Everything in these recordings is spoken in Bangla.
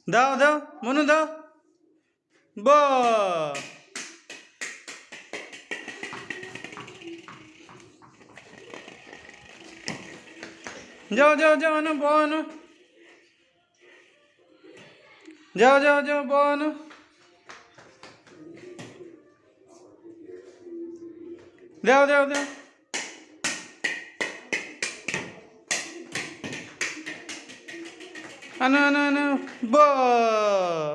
দাও দাও মনু দাও। বাহ, যাও যাও যাও আনো বউ আনো। যাও যাও যাও বউ আনো। দাও দাও দাও। আনো আনো আনো। বাহ,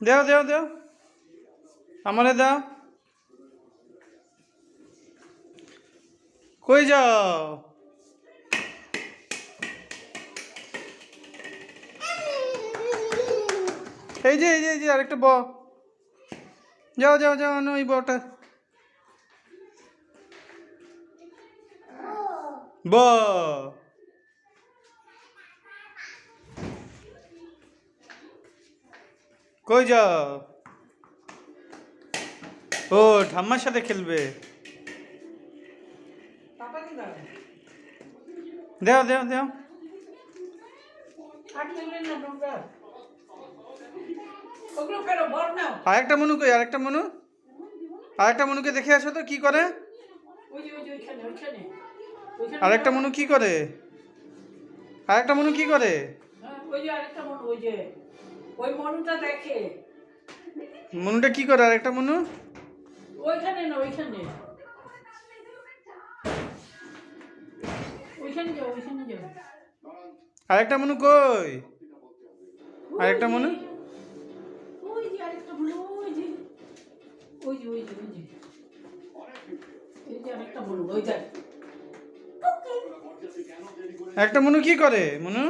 দাও দাও দাও আমারে দাও। কই যাও? এই যে এই যে এই যে আরেকটা ব। যাও যাও যাও আনো ওই বটা। ব, কই যাও? ও ঠাম্মার সাথে খেলবে। দাও দাও দাও। আরেকটা মনু কই? আরেকটা মনু, আরেকটা মনুকে দেখে আসো তো কি করে। আরেকটা মনু কি করে? আরেকটা মনু কি করে? মনুটা কি করে? আরেকটা মনু ওইখানে না, ওইখানে ওইখানে যাও, ওইখানে যাও। আরেকটা মনু কই? আরেকটা মনু ওই যে আরেকটা মনু, ওই যে ওই যে ওই যে ওই যে এই যে আরেকটা মনু, ওই যে একটা মনু কি করে মনু?